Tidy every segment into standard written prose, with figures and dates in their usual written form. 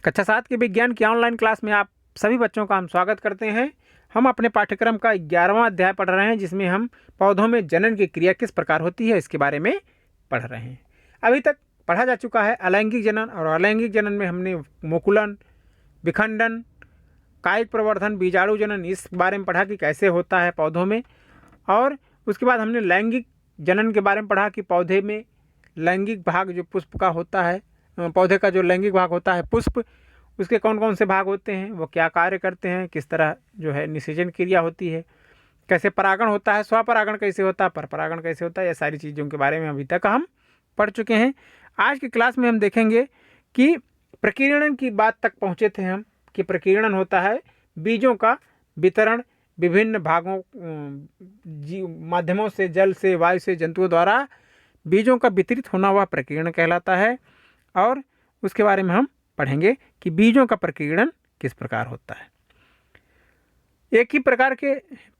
कक्षा 7 के विज्ञान की ऑनलाइन क्लास में आप सभी बच्चों का हम स्वागत करते हैं। हम अपने पाठ्यक्रम का 11वां अध्याय पढ़ रहे हैं, जिसमें हम पौधों में जनन की क्रिया किस प्रकार होती है इसके बारे में पढ़ रहे हैं। अभी तक पढ़ा जा चुका है अलैंगिक जनन, और अलैंगिक जनन में हमने मुकुलन, विखंडन, कायिक प्रवर्धन, बीजाणु जनन इस बारे में पढ़ा कि कैसे होता है पौधों में। और उसके बाद हमने लैंगिक जनन के बारे में पढ़ा कि पौधे में लैंगिक भाग जो पुष्प का होता है, पौधे का जो लैंगिक भाग होता है पुष्प, उसके कौन कौन से भाग होते हैं, वो क्या कार्य करते हैं, किस तरह जो है निषेचन क्रिया होती है, कैसे परागण होता है, स्वपरागण कैसे होता है, परपरागण कैसे होता है, ये सारी चीज़ों के बारे में अभी तक हम पढ़ चुके हैं। आज की क्लास में हम देखेंगे कि प्रकीर्णन की बात तक पहुँचे थे हम कि प्रकीर्णन होता है बीजों का वितरण विभिन्न भागों माध्यमों से, जल से, वायु से, जंतुओं द्वारा बीजों का वितरित होना हुआ प्रकीर्णन कहलाता है। और उसके बारे में हम पढ़ेंगे कि बीजों का प्रकीर्णन किस प्रकार होता है। एक ही प्रकार के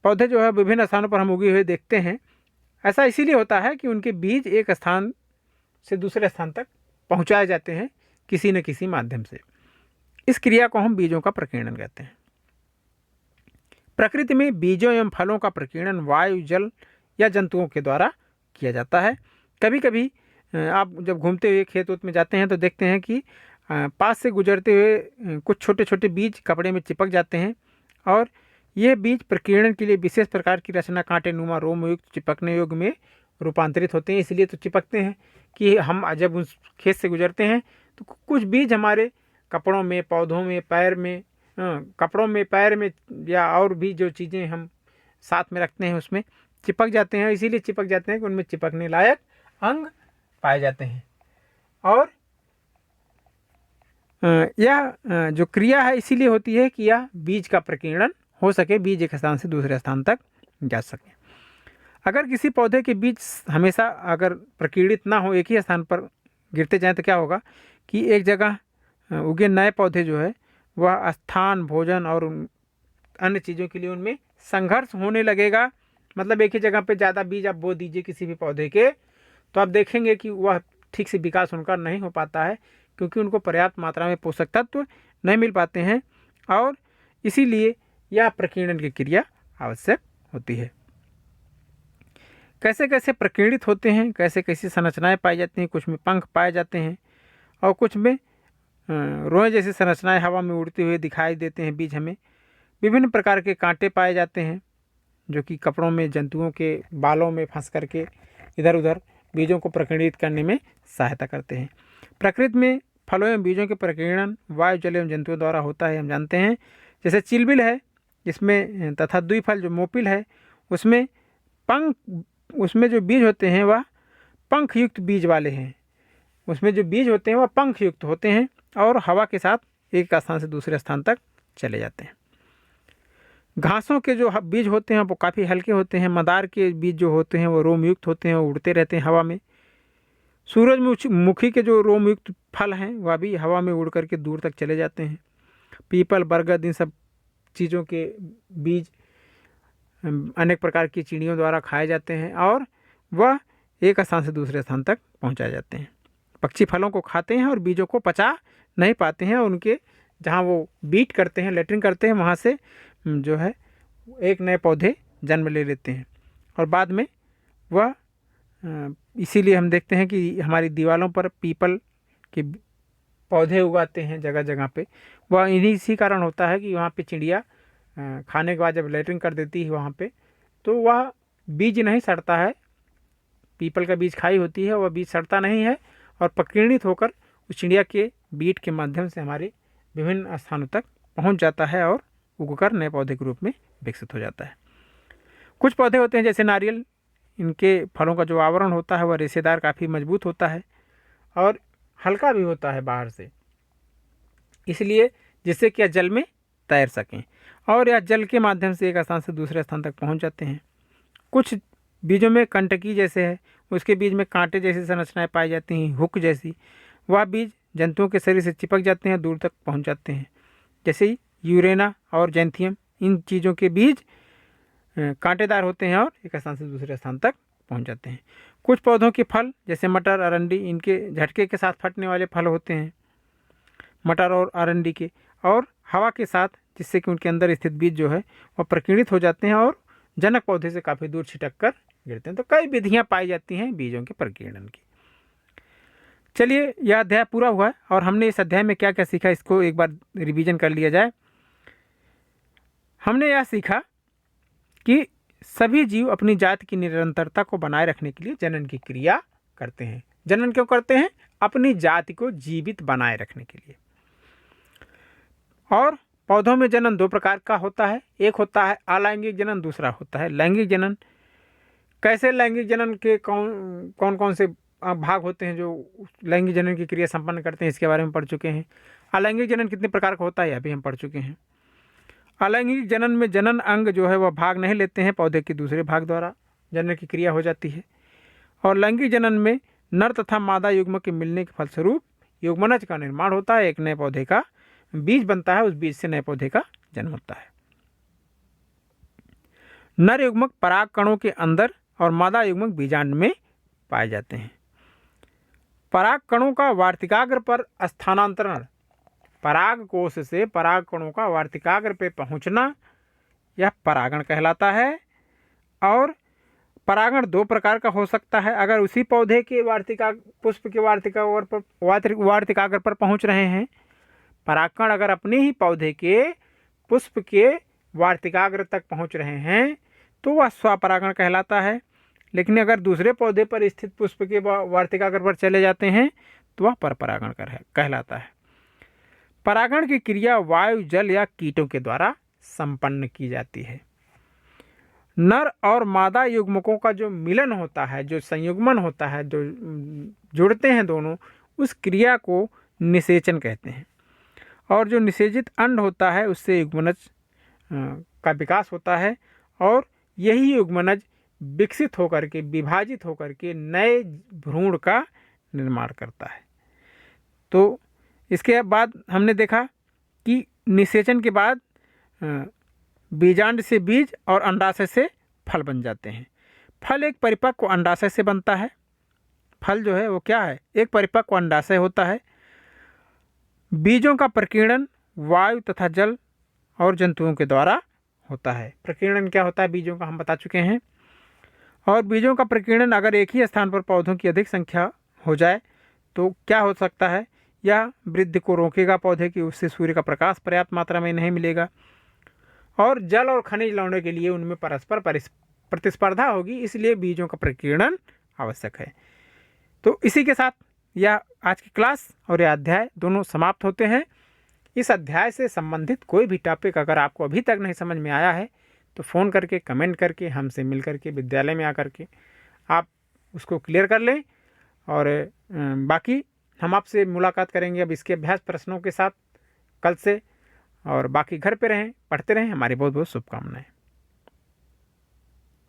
पौधे जो है विभिन्न स्थानों पर हम उगे हुए देखते हैं। ऐसा इसीलिए होता है कि उनके बीज एक स्थान से दूसरे स्थान तक पहुंचाए जाते हैं किसी न किसी माध्यम से। इस क्रिया को हम बीजों का प्रकीर्णन कहते हैं। प्रकृति में बीजों एवं फलों का प्रकीर्णन वायु, जल या जंतुओं के द्वारा किया जाता है। कभी कभी आप जब घूमते हुए खेत उत में जाते हैं तो देखते हैं कि पास से गुजरते हुए कुछ छोटे छोटे बीज कपड़े में चिपक जाते हैं, और ये बीज प्रकीर्णन के लिए विशेष प्रकार की रचना कांटे नुमा रोमयुक्त चिपकने योग्य में रूपांतरित होते हैं। इसलिए तो चिपकते हैं कि हम जब उस खेत से गुजरते हैं तो कुछ बीज हमारे कपड़ों में, पौधों में, पैर में, कपड़ों में, पैर में, या और भी जो चीज़ें हम साथ में रखते हैं उसमें चिपक जाते हैं। इसीलिए चिपक जाते हैं कि उनमें चिपकने लायक अंग पाए जाते हैं। और यह जो क्रिया है इसीलिए होती है कि यह बीज का प्रकीर्णन हो सके, बीज एक स्थान से दूसरे स्थान तक जा सके। अगर किसी पौधे के बीज हमेशा अगर प्रकीर्णित ना हो, एक ही स्थान पर गिरते जाएं, तो क्या होगा कि एक जगह उगे नए पौधे जो है वह स्थान, भोजन और अन्य चीज़ों के लिए उनमें संघर्ष होने लगेगा। मतलब एक ही जगह पे ज़्यादा बीज आप बो दीजिए किसी भी पौधे के, तो आप देखेंगे कि वह ठीक से विकास उनका नहीं हो पाता है, क्योंकि उनको पर्याप्त मात्रा में पोषक तत्व नहीं मिल पाते हैं। और इसीलिए यह प्रकीर्णन की क्रिया आवश्यक होती है। कैसे कैसे प्रकीर्णित होते हैं, कैसे कैसी संरचनाएं पाई जाती हैं। कुछ में पंख पाए जाते हैं और कुछ में रोए जैसी संरचनाएं हवा में उड़ते हुए दिखाई देते हैं बीज हमें। विभिन्न प्रकार के कांटे पाए जाते हैं जो कि कपड़ों में, जंतुओं के बालों में फंस करके इधर उधर बीजों को प्रकीर्णित करने में सहायता करते हैं। प्रकृति में फलों एवं बीजों के प्रकीर्णन वायु, जल एवं जंतुओं द्वारा होता है, हम जानते हैं। जैसे चिलबिल है इसमें, तथा द्विफल जो मोपिल है उसमें उसमें जो बीज होते हैं वह पंख युक्त बीज वाले हैं। उसमें जो बीज होते हैं वह पंख युक्त होते हैं और हवा के साथ एक स्थान से दूसरे स्थान तक चले जाते हैं। घासों के जो बीज होते हैं वो काफ़ी हल्के होते हैं। मदार के बीज जो होते हैं वो रोमयुक्त होते हैं, उड़ते रहते हैं हवा में। सूरजमुखी के जो रोमयुक्त फल हैं वह भी हवा में उड़ करके दूर तक चले जाते हैं। पीपल, बरगद, इन सब चीज़ों के बीज अनेक प्रकार की चिड़ियों द्वारा खाए जाते हैं और वह एक स्थान से दूसरे स्थान तक पहुंचाए जाते हैं। पक्षी फलों को खाते हैं और बीजों को पचा नहीं पाते हैं, और उनके जहाँ वो बीट करते हैं, लेटरिन करते हैं, वहाँ से जो है एक नए पौधे जन्म ले लेते हैं। और बाद में वह इसीलिए हम देखते हैं कि हमारी दीवारों पर पीपल के पौधे उगाते हैं जगह जगह पे। वह इसी कारण होता है कि वहाँ पे चिड़िया खाने के बाद जब लेटरिन कर देती है वहाँ पे, तो वह बीज नहीं सड़ता है। पीपल का बीज खाई होती है, वह बीज सड़ता नहीं है और प्रकीर्णित होकर उस चिड़िया के बीट के माध्यम से हमारे विभिन्न स्थानों तक पहुँच जाता है और उगकर नए पौधे के रूप में विकसित हो जाता है। कुछ पौधे होते हैं जैसे नारियल, इनके फलों का जो आवरण होता है वह रेशेदार, काफ़ी मजबूत होता है और हल्का भी होता है बाहर से, इसलिए जिससे कि यह जल में तैर सकें और यह जल के माध्यम से एक स्थान से दूसरे स्थान तक पहुंच जाते हैं। कुछ बीजों में कंटकी जैसे है, उसके बीज में कांटे जैसी संरचनाएं पाई जाती हैं, हुक जैसी। वह बीज जंतुओं के शरीर से चिपक जाते हैं, दूर तक पहुँच जाते हैं। जैसे यूरेना और जैंथियम, इन चीज़ों के बीज कांटेदार होते हैं और एक स्थान से दूसरे स्थान तक पहुंच जाते हैं। कुछ पौधों के फल जैसे मटर, अरंडी, इनके झटके के साथ फटने वाले फल होते हैं। मटर और अरंडी के, और हवा के साथ, जिससे कि उनके अंदर स्थित बीज जो है वह प्रकीर्णित हो जाते हैं और जनक पौधे से काफ़ी दूर छिटक कर गिरते हैं। तो कई विधियां पाई जाती हैं बीजों के प्रकीर्णन की। चलिए, यह अध्याय पूरा हुआ है और हमने इस अध्याय में क्या क्या सीखा, इसको एक बार रिवीजन कर लिया जाए। हमने यह सीखा कि सभी जीव अपनी जाति की निरंतरता को बनाए रखने के लिए जनन की क्रिया करते हैं। जनन क्यों करते हैं? अपनी जाति को जीवित बनाए रखने के लिए। और पौधों में जनन दो प्रकार का होता है, एक होता है अलैंगिक जनन, दूसरा होता है लैंगिक जनन। कैसे लैंगिक जनन के कौन कौन से भाग होते हैं जो लैंगिक जनन की क्रिया संपन्न करते हैं, इसके बारे में पढ़ चुके हैं। अलैंगिक जनन कितने प्रकार का होता है यह भी हम पढ़ चुके हैं। अलैंगिक जनन में जनन अंग जो है वह भाग नहीं लेते हैं, पौधे के दूसरे भाग द्वारा जनन की क्रिया हो जाती है। और लैंगिक जनन में नर तथा मादा युग्मक के मिलने के फलस्वरूप युग्मनज का निर्माण होता है, एक नए पौधे का बीज बनता है, उस बीज से नए पौधे का जन्म होता है। नर युग्मक पराग कणों के अंदर और मादा युग्मक बीजांड में पाए जाते हैं। पराग कणों का वार्तिकाग्र पर स्थानांतरण, पराग कोश से पराग कणों का वार्तिकाग्र पे पहुंचना, यह परागण कहलाता है। और परागण दो प्रकार का हो सकता है। अगर उसी पौधे के पुष्प के वार्तिकाग्र पर पहुंच रहे हैं, परागकण अगर अपने ही पौधे के पुष्प के वार्तिकाग्र तक पहुंच रहे हैं तो वह स्वपरागण कहलाता है। लेकिन अगर दूसरे पौधे पर स्थित पुष्प के वार्तिकाग्र पर चले जाते हैं तो वह परपरागण कहलाता है। परागण की क्रिया वायु, जल या कीटों के द्वारा संपन्न की जाती है। नर और मादा युग्मकों का जो मिलन होता है, जो संयुग्मन होता है, जो जुड़ते हैं दोनों, उस क्रिया को निषेचन कहते हैं। और जो निषेचित अंड होता है उससे युग्मनज का विकास होता है और यही युग्मनज विकसित होकर के, विभाजित होकर के नए भ्रूण का निर्माण करता है। तो इसके बाद हमने देखा कि निषेचन के बाद बीजांड से बीज और अंडाशय से फल बन जाते हैं। फल एक परिपक्व अंडाशय से बनता है। फल जो है वो क्या है? एक परिपक्व अंडाशय होता है। बीजों का प्रकीर्णन वायु तथा जल और जंतुओं के द्वारा होता है। प्रकीर्णन क्या होता है बीजों का हम बता चुके हैं। और बीजों का प्रकीर्णन अगर एक ही स्थान पर पौधों की अधिक संख्या हो जाए तो क्या हो सकता है? यह वृद्धि को रोकेगा पौधे की, उससे सूर्य का प्रकाश पर्याप्त मात्रा में नहीं मिलेगा और जल और खनिज लाने के लिए उनमें परस्पर प्रतिस्पर्धा होगी, इसलिए बीजों का प्रकीर्णन आवश्यक है। तो इसी के साथ यह आज की क्लास और यह अध्याय दोनों समाप्त होते हैं। इस अध्याय से संबंधित कोई भी टॉपिक अगर आपको अभी तक नहीं समझ में आया है तो फ़ोन करके, कमेंट करके, हमसे मिल करके, विद्यालय में आकर के आप उसको क्लियर कर लें। और बाकी हम आपसे मुलाकात करेंगे अब इसके अभ्यास प्रश्नों के साथ कल से। और बाकी घर पे रहें, पढ़ते रहें। हमारी बहुत बहुत शुभकामनाएं।